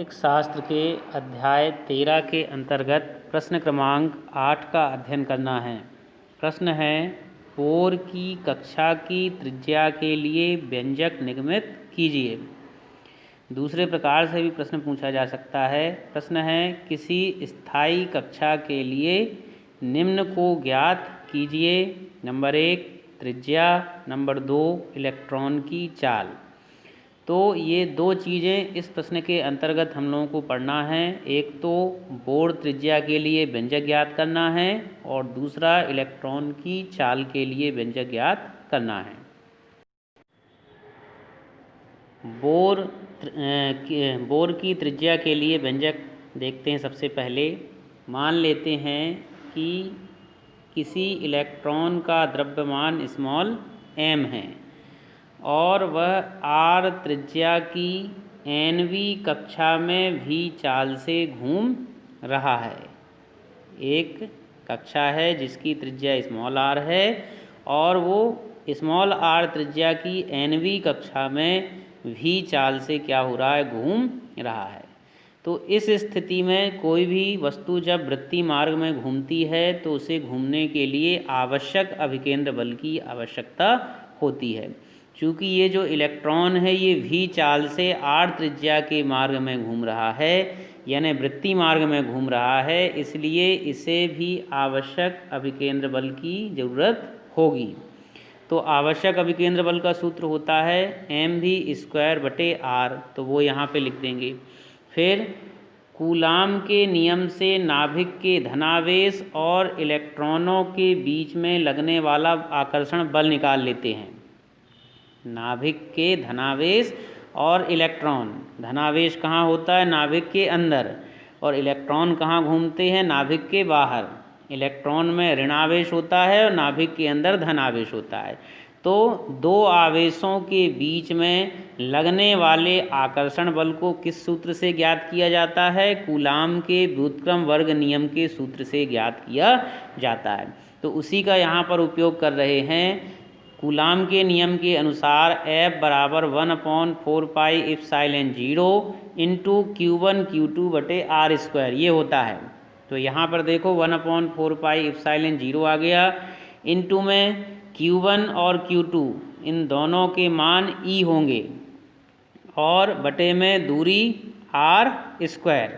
भौतिक शास्त्र के अध्याय 13 के अंतर्गत प्रश्न क्रमांक 8 का अध्ययन करना है। प्रश्न है, बोर की कक्षा की त्रिज्या के लिए व्यंजक निगमित कीजिए। दूसरे प्रकार से भी प्रश्न पूछा जा सकता है। प्रश्न है, किसी स्थायी कक्षा के लिए निम्न को ज्ञात कीजिए। नंबर 1 त्रिज्या, नंबर 2 इलेक्ट्रॉन की चाल। तो ये दो चीज़ें इस प्रश्न के अंतर्गत हम लोगों को पढ़ना है। एक तो बोर त्रिज्या के लिए व्यंजक ज्ञात करना है और दूसरा इलेक्ट्रॉन की चाल के लिए व्यंजक ज्ञात करना है। बोर की त्रिज्या के लिए व्यंजक देखते हैं। सबसे पहले मान लेते हैं कि किसी इलेक्ट्रॉन का द्रव्यमान स्मॉल m है और वह r त्रिज्या की nवीं कक्षा में v चाल से घूम रहा है। एक कक्षा है जिसकी त्रिज्या स्मॉल r है और वो स्मॉल r त्रिज्या की nवीं कक्षा में v चाल से क्या हो रहा है, घूम रहा है। तो इस स्थिति में कोई भी वस्तु जब वृत्तीय मार्ग में घूमती है तो उसे घूमने के लिए आवश्यक अभिकेंद्र बल की आवश्यकता होती है। चूँकि ये जो इलेक्ट्रॉन है ये v चाल से r त्रिज्या के मार्ग में घूम रहा है, यानी वृत्तीय मार्ग में घूम रहा है, इसलिए इसे भी आवश्यक अभिकेंद्र बल की ज़रूरत होगी। तो आवश्यक अभिकेंद्र बल का सूत्र होता है mv²/r, तो वो यहाँ पे लिख देंगे। फिर कूलाम के नियम से नाभिक के धनावेश और इलेक्ट्रॉनों के बीच में लगने वाला आकर्षण बल निकाल लेते हैं। नाभिक के धनावेश और इलेक्ट्रॉन, धनावेश कहाँ होता है, नाभिक के अंदर, और इलेक्ट्रॉन कहाँ घूमते हैं, नाभिक के बाहर। इलेक्ट्रॉन में ऋणावेश होता है और नाभिक के अंदर धनावेश होता है। तो दो आवेशों के बीच में लगने वाले आकर्षण बल को किस सूत्र से ज्ञात किया जाता है, कूलाम के व्युत्क्रम वर्ग नियम के सूत्र से ज्ञात किया जाता है। तो उसी का यहाँ पर उपयोग कर रहे हैं। कूलाम के नियम के अनुसार F बराबर 1/4πε0 इंटू Q1 Q2/r², ये होता है। तो यहाँ पर देखो 1/4πε0 आ गया, इंटू में Q1 और Q2 इन दोनों के मान E होंगे और बटे में दूरी r²।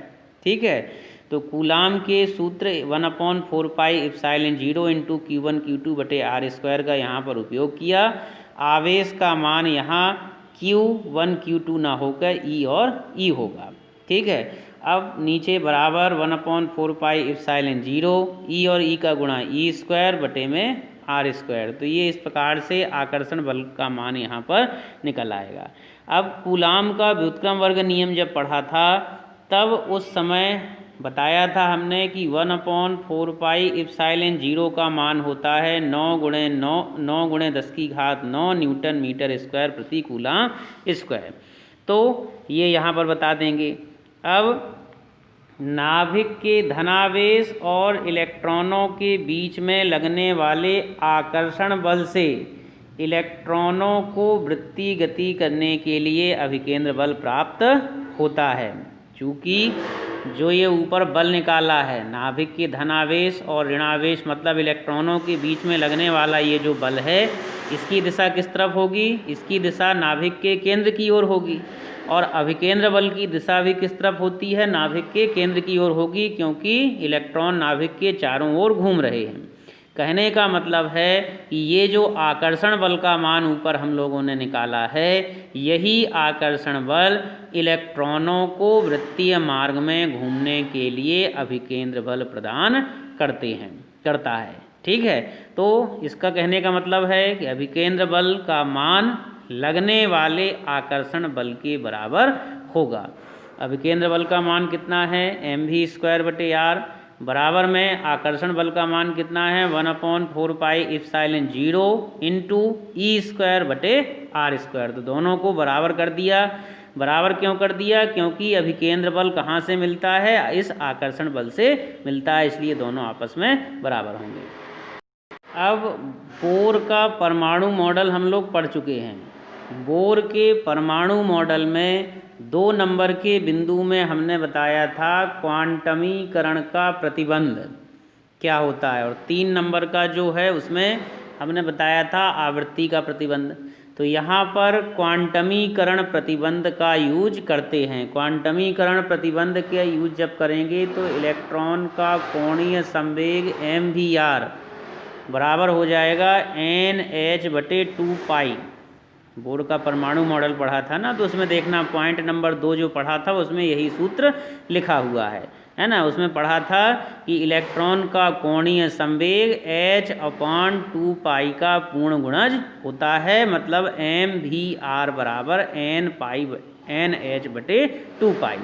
ठीक है, तो कूलाम के सूत्र 1/4πε0 इंटू Q1 Q2/r² का यहाँ पर उपयोग किया। आवेश का मान यहाँ Q1 Q2 ना होकर E और E होगा। ठीक है, अब नीचे बराबर 1/4πε0 E और E का गुणा E² बटे में r²। तो ये इस प्रकार से आकर्षण बल का मान यहाँ पर निकल आएगा। अब कूलाम का व्युत्क्रम वर्ग नियम जब पढ़ा था तब उस समय बताया था हमने कि 1/4πε0 का मान होता है 9 × 10⁹ न्यूटन मीटर स्क्वायर प्रति कूलाम स्क्वायर। तो ये यहाँ पर बता देंगे। अब नाभिक के धनावेश और इलेक्ट्रॉनों के बीच में लगने वाले आकर्षण बल से इलेक्ट्रॉनों को वृत्तीय गति करने के लिए अभिकेंद्र बल प्राप्त होता है। चूँकि जो ये ऊपर बल निकाला है, नाभिक के धनावेश और ऋणावेश मतलब इलेक्ट्रॉनों के बीच में लगने वाला ये जो बल है, इसकी दिशा किस तरफ होगी, इसकी दिशा नाभिक के केंद्र की ओर होगी। और अभिकेंद्र बल की दिशा भी किस तरफ होती है, नाभिक के केंद्र की ओर होगी, क्योंकि इलेक्ट्रॉन नाभिक के चारों ओर घूम रहे हैं। कहने का मतलब है कि ये जो आकर्षण बल का मान ऊपर हम लोगों ने निकाला है, यही आकर्षण बल इलेक्ट्रॉनों को वृत्तीय मार्ग में घूमने के लिए अभिकेंद्र बल प्रदान करता है। ठीक है, तो इसका कहने का मतलब है कि अभिकेंद्र बल का मान लगने वाले आकर्षण बल के बराबर होगा। अभिकेंद्र बल का मान कितना है, mv²/r, बराबर में आकर्षण बल का मान कितना है 1/4πε0 इंटू E²/r²। तो दोनों को बराबर कर दिया। बराबर क्यों कर दिया, क्योंकि अभिकेंद्र बल कहाँ से मिलता है, इस आकर्षण बल से मिलता है, इसलिए दोनों आपस में बराबर होंगे। अब बोर का परमाणु मॉडल हम लोग पढ़ चुके हैं। बोर के परमाणु मॉडल में 2 नंबर के बिंदु में हमने बताया था क्वांटमीकरण का प्रतिबंध क्या होता है, और 3 नंबर का जो है उसमें हमने बताया था आवृत्ति का प्रतिबंध। तो यहाँ पर क्वांटमीकरण प्रतिबंध का यूज करते हैं। क्वांटमीकरण प्रतिबंध के यूज जब करेंगे तो इलेक्ट्रॉन का कोणीय संवेग mvr बराबर हो जाएगा NH/2π। बोर्ड का परमाणु मॉडल पढ़ा था ना, तो उसमें देखना पॉइंट नंबर 2 जो पढ़ा था उसमें यही सूत्र लिखा हुआ है ना। उसमें पढ़ा था कि इलेक्ट्रॉन का कोणीय संवेग h/2π का पूर्ण गुणज होता है, मतलब mvr बराबर NH/2π।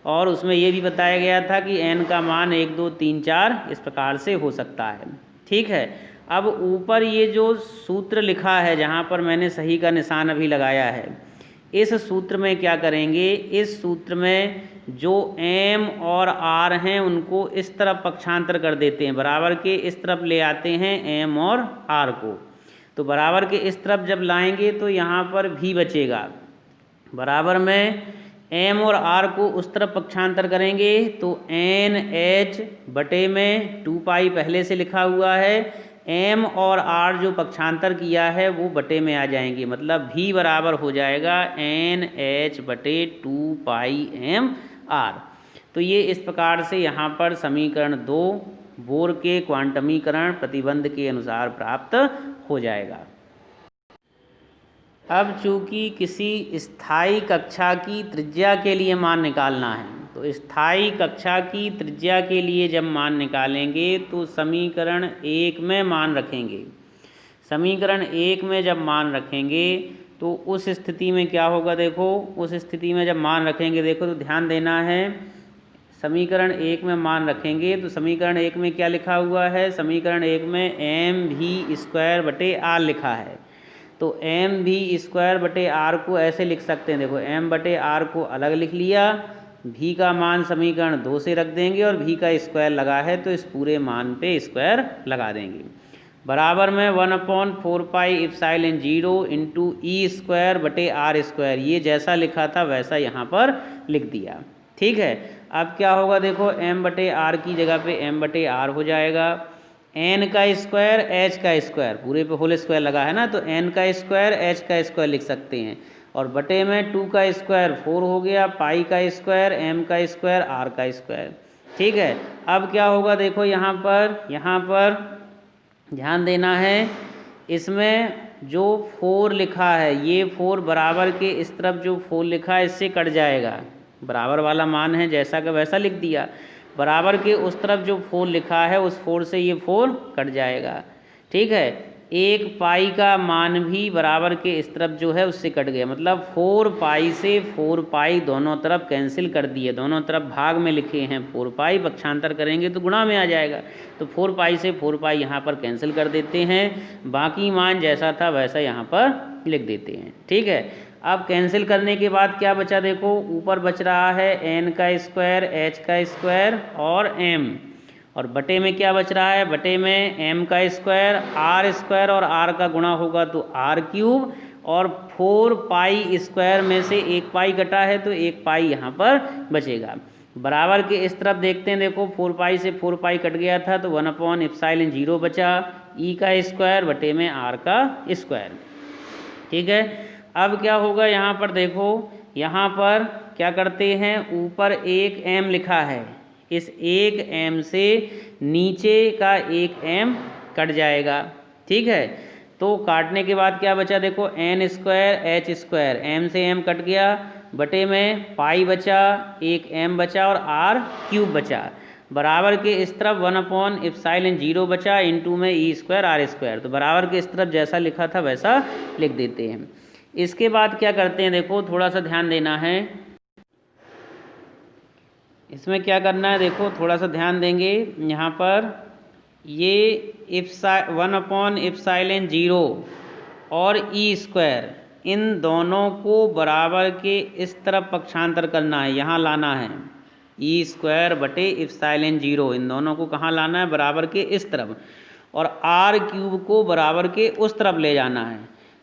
और उसमें ये भी बताया गया था कि n का मान 1 2 3 4 इस प्रकार से हो सकता है। ठीक है, अब ऊपर ये जो सूत्र लिखा है जहाँ पर मैंने सही का निशान अभी लगाया है, इस सूत्र में क्या करेंगे, इस सूत्र में जो m और r हैं उनको इस तरफ पक्षांतर कर देते हैं, बराबर के इस तरफ ले आते हैं m और r को। तो बराबर के इस तरफ जब लाएंगे तो यहाँ पर v बचेगा, बराबर में m और r को उस तरफ पक्षांतर करेंगे तो NH/2π पहले से लिखा हुआ है, m और r जो पक्षांतर किया है वो बटे में आ जाएंगे, मतलब v बराबर हो जाएगा NH/2πmr। तो ये इस प्रकार से यहाँ पर समीकरण 2 बोर के क्वांटमीकरण प्रतिबंध के अनुसार प्राप्त हो जाएगा। अब चूंकि किसी स्थायी कक्षा की त्रिज्या के लिए मान निकालना है, तो स्थायी कक्षा की त्रिज्या के लिए जब मान निकालेंगे तो समीकरण 1 में मान रखेंगे। समीकरण 1 में जब मान रखेंगे तो उस स्थिति में क्या होगा, देखो उस स्थिति में जब मान रखेंगे, देखो तो ध्यान देना है, समीकरण 1 में मान रखेंगे तो समीकरण 1 में क्या लिखा हुआ है, समीकरण 1 में mv²/r लिखा है। तो mv²/r को ऐसे लिख सकते हैं, देखो m/r को अलग लिख लिया, v का मान समीकरण 2 से रख देंगे और v का स्क्वायर लगा है तो इस पूरे मान पे स्क्वायर लगा देंगे, बराबर में 1/4πε0 इंटू e²/r²। ये जैसा लिखा था वैसा यहाँ पर लिख दिया। ठीक है, अब क्या होगा, देखो m/r की जगह पे m/r हो जाएगा, n का स्क्वायर h का स्क्वायर, पूरे पे होल स्क्वायर लगा है ना, तो n का स्क्वायर h का स्क्वायर लिख सकते हैं, और बटे में 2 का स्क्वायर 4 हो गया, पाई का स्क्वायर m का स्क्वायर r का स्क्वायर। ठीक है, अब क्या होगा, देखो यहाँ पर ध्यान देना है, इसमें जो 4 लिखा है ये 4 बराबर के इस तरफ जो 4 लिखा है इससे कट जाएगा, बराबर वाला मान है जैसा का वैसा लिख दिया, बराबर के उस तरफ जो 4 लिखा है उस 4 से ये 4 कट जाएगा। ठीक है, 1 पाई का मान भी बराबर के इस तरफ जो है उससे कट गया, मतलब 4 पाई से 4 पाई दोनों तरफ कैंसिल कर दिए, दोनों तरफ भाग में लिखे हैं 4 पाई, पक्षांतर करेंगे तो गुणा में आ जाएगा, तो 4 पाई से 4 पाई यहाँ पर कैंसिल कर देते हैं, बाकी मान जैसा था वैसा यहाँ पर लिख देते हैं। ठीक है, अब कैंसिल करने के बाद क्या बचा, देखो ऊपर बच रहा है n का स्क्वायर h का स्क्वायर और m, और बटे में क्या बच रहा है, बटे में m का स्क्वायर r² और r का गुणा होगा तो r³, और 4 पाई स्क्वायर में से 1 पाई कटा है तो 1 पाई यहाँ पर बचेगा, बराबर के इस तरफ देखते हैं, देखो 4 पाई से 4 पाई कट गया था तो 1/ε0 बचा, e का स्क्वायर बटे में r का स्क्वायर। ठीक है, अब क्या होगा, यहाँ पर देखो, यहाँ पर क्या करते हैं, ऊपर 1 m लिखा है, इस 1 m से नीचे का 1 m कट जाएगा। ठीक है, तो काटने के बाद क्या बचा, देखो n² h², m से m कट गया, बटे में पाई बचा, 1 m बचा और r³ बचा, बराबर के इस तरफ 1/ε0 बचा, इंटू में e²r², तो बराबर के इस तरफ जैसा लिखा था वैसा लिख देते हैं। इसके बाद क्या करते हैं, देखो थोड़ा सा ध्यान देना है, इसमें क्या करना है, देखो थोड़ा सा ध्यान देंगे, यहाँ पर ये 1/ε0 और e² इन दोनों को बराबर के इस तरफ पक्षांतर करना है, यहाँ लाना है, e²/ε0 इन दोनों को कहाँ लाना है, बराबर के इस तरफ, और r³ को बराबर के उस तरफ ले जाना है,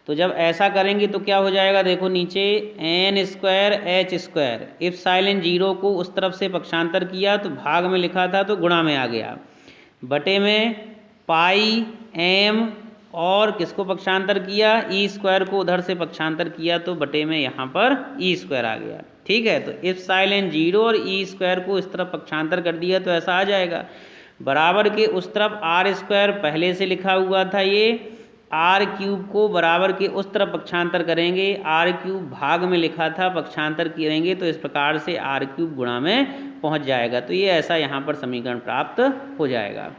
तो जब ऐसा करेंगे तो क्या हो जाएगा, देखो नीचे N square H square, epsilon 0 को उस तरफ से पक्षांतर किया तो भाग में लिखा था तो गुणा में आ गया, बटे में पाई एम और किसको पक्षांतर किया, ई स्क्वायर को उधर से पक्षांतर किया तो बटे में यहाँ पर ई स्क्वायर आ गया। ठीक है, तो इप्सिलॉन 0 और ई स्क्वायर को इस तरफ पक्षांतर कर दिया तो ऐसा आ जाएगा। बराबर के उस तरफ आर स्क्वायर पहले से लिखा हुआ था, ये आर क्यूब को बराबर के उस तरफ पक्षांतर करेंगे, आर क्यूब भाग में लिखा था पक्षांतर करेंगे तो इस प्रकार से आर क्यूब गुणा में पहुंच जाएगा। तो ये ऐसा यहाँ पर समीकरण प्राप्त हो जाएगा।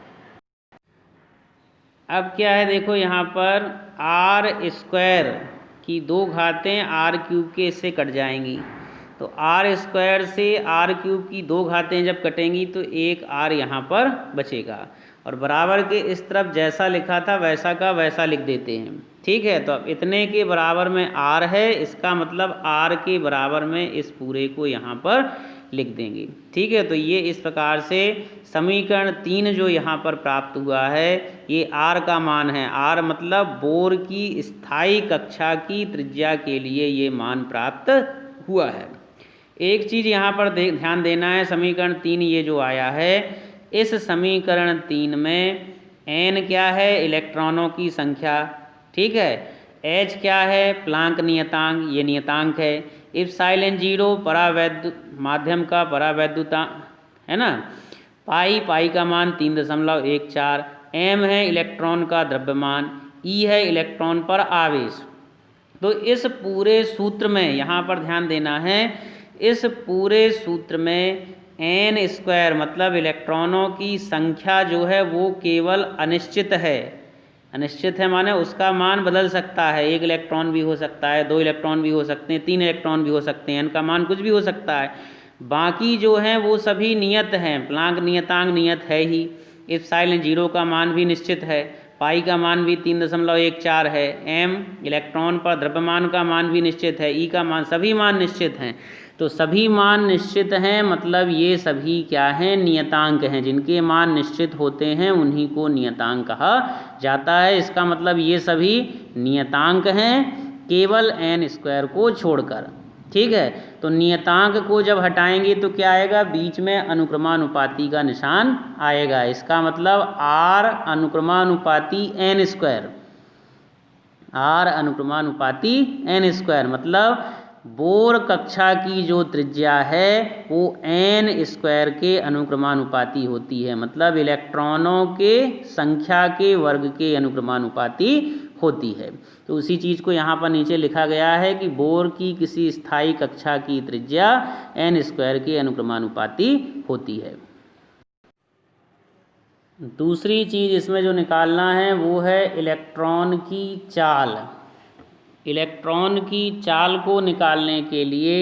अब क्या है, देखो यहाँ पर आर स्क्वायर की 2 घातें आर क्यूब के इससे कट जाएंगी, तो आर स्क्वायर से आर क्यूब की 2 घातें जब कटेंगी तो एक आर यहाँ पर बचेगा, और बराबर के इस तरफ जैसा लिखा था वैसा का वैसा लिख देते हैं। ठीक है, तो अब इतने के बराबर में आर है, इसका मतलब आर के बराबर में इस पूरे को यहाँ पर लिख देंगे। ठीक है, तो ये इस प्रकार से समीकरण 3 जो यहाँ पर प्राप्त हुआ है, ये आर का मान है, आर मतलब बोर की स्थायी कक्षा की त्रिज्या के लिए ये मान प्राप्त हुआ है। एक चीज़ यहाँ पर ध्यान देना है, समीकरण 3 ये जो आया है, इस समीकरण 3 में n क्या है, इलेक्ट्रॉनों की संख्या। ठीक है, h क्या है, प्लांक नियतांक, ये नियतांक है। इप्सिलॉन 0 माध्यम का परावैद्युता है ना, पाई का मान 3.14, m है इलेक्ट्रॉन का द्रव्यमान, e है इलेक्ट्रॉन पर आवेश। तो इस पूरे सूत्र में यहाँ पर ध्यान देना है, इस पूरे सूत्र में एन स्क्वायर मतलब इलेक्ट्रॉनों की संख्या जो है वो केवल अनिश्चित है। अनिश्चित है माने उसका मान बदल सकता है, 1 इलेक्ट्रॉन भी हो सकता है, 2 इलेक्ट्रॉन भी हो सकते हैं, 3 इलेक्ट्रॉन भी हो सकते हैं, इनका मान कुछ भी हो सकता है। बाकी जो हैं वो सभी नियत हैं, प्लांक नियतांक नियत है ही, इप्सिलॉन 0 का मान भी निश्चित है, पाई का मान भी 3.14 है, m इलेक्ट्रॉन पर द्रव्यमान का मान भी निश्चित है, ई का मान, सभी मान निश्चित हैं। तो सभी मान निश्चित हैं मतलब ये सभी क्या हैं, नियतांक हैं, जिनके मान निश्चित होते हैं उन्हीं को नियतांक कहा जाता है। इसका मतलब ये सभी नियतांक हैं केवल n स्क्वायर को छोड़कर। ठीक है, तो नियतांक को जब हटाएंगे तो क्या आएगा, बीच में अनुक्रमानुपाती का निशान आएगा। इसका मतलब r अनुक्रमानुपाती n square, r अनुक्रमानुपाती n square मतलब बोर कक्षा की जो त्रिज्या है वो n स्क्वायर के अनुक्रमानुपाती होती है, मतलब इलेक्ट्रॉनों के संख्या के वर्ग के अनुक्रमानुपाती होती है। तो उसी चीज़ को यहाँ पर नीचे लिखा गया है कि बोर की किसी स्थायी कक्षा की त्रिज्या n स्क्वायर के अनुक्रमानुपाती होती है। दूसरी चीज़ इसमें जो निकालना है वो है इलेक्ट्रॉन की चाल। इलेक्ट्रॉन की चाल को निकालने के लिए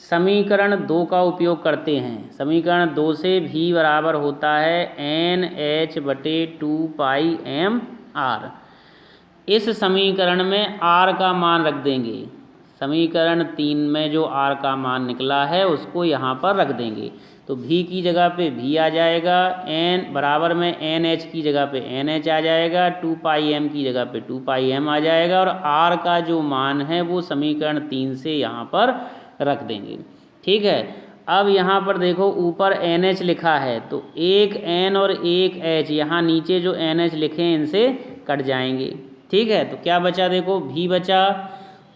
समीकरण 2 का उपयोग करते हैं। समीकरण 2 से v बराबर होता है NH/2 पाई m r। इस समीकरण में r का मान रख देंगे, समीकरण 3 में जो r का मान निकला है उसको यहाँ पर रख देंगे, तो v की जगह पे v आ जाएगा, n बराबर में NH की जगह पे NH आ जाएगा, 2 पाई m की जगह पे 2 पाई m आ जाएगा, और r का जो मान है वो समीकरण 3 से यहाँ पर रख देंगे। ठीक है, अब यहाँ पर देखो ऊपर NH लिखा है तो एक n और एक h, यहाँ नीचे जो NH लिखे हैं इनसे कट जाएंगे। ठीक है, तो क्या बचा, देखो v बचा,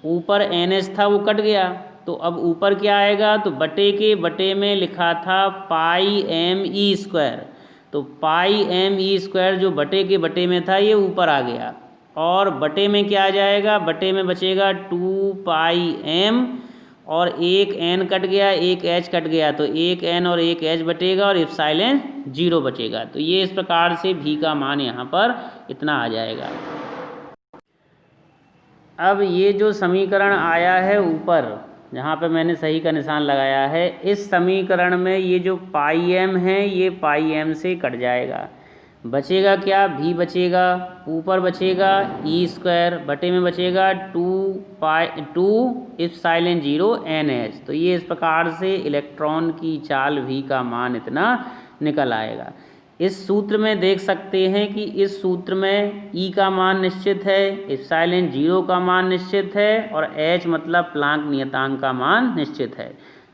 ऊपर NH था वो कट गया, तो अब ऊपर क्या आएगा, तो बटे के बटे में लिखा था पाई m ई स्क्वायर, तो पाई m ई स्क्वायर जो बटे के बटे में था ये ऊपर आ गया, और बटे में क्या आ जाएगा, बटे में बचेगा 2 पाई m, और एक n कट गया, एक h कट गया, तो एक n और एक h बटेगा और इप्सिलॉन 0 बचेगा। तो ये इस प्रकार से v का मान यहाँ पर इतना आ जाएगा। अब ये जो समीकरण आया है ऊपर जहाँ पे मैंने सही का निशान लगाया है, इस समीकरण में ये जो पाई m है ये पाई m से कट जाएगा, बचेगा क्या, v बचेगा, ऊपर बचेगा ई स्क्वायर, बटे में बचेगा 2 इप्सिलॉन 0 NH। तो ये इस प्रकार से इलेक्ट्रॉन की चाल v का मान इतना निकल आएगा। इस सूत्र में देख सकते हैं कि इस सूत्र में E का मान निश्चित है, एप्सिलॉन 0 का मान निश्चित है और H मतलब प्लांक नियतांक का मान निश्चित है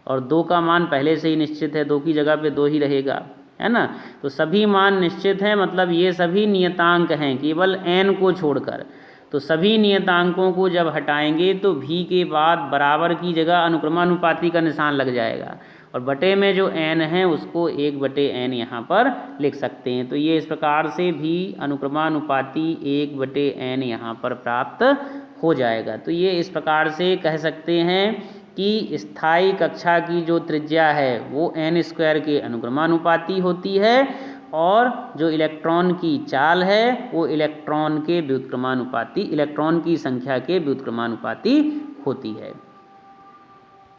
और 2 का मान पहले से ही निश्चित है, 2 की जगह पे 2 ही रहेगा, है ना। तो सभी मान निश्चित हैं, मतलब ये सभी नियतांक हैं केवल n को छोड़कर। तो सभी नियतांकों को जब हटाएंगे तो v के बाद बराबर की जगह अनुक्रमानुपाती का निशान लग जाएगा और बटे में जो n है उसको 1/n यहाँ पर लिख सकते हैं। तो ये इस प्रकार से भी अनुक्रमानुपाती 1/n यहाँ पर प्राप्त हो जाएगा। तो ये इस प्रकार से कह सकते हैं कि स्थायी कक्षा की जो त्रिज्या है वो n² के अनुक्रमानुपाती होती है और जो इलेक्ट्रॉन की चाल है वो इलेक्ट्रॉन की संख्या के व्युत्क्रमानुपाती होती है।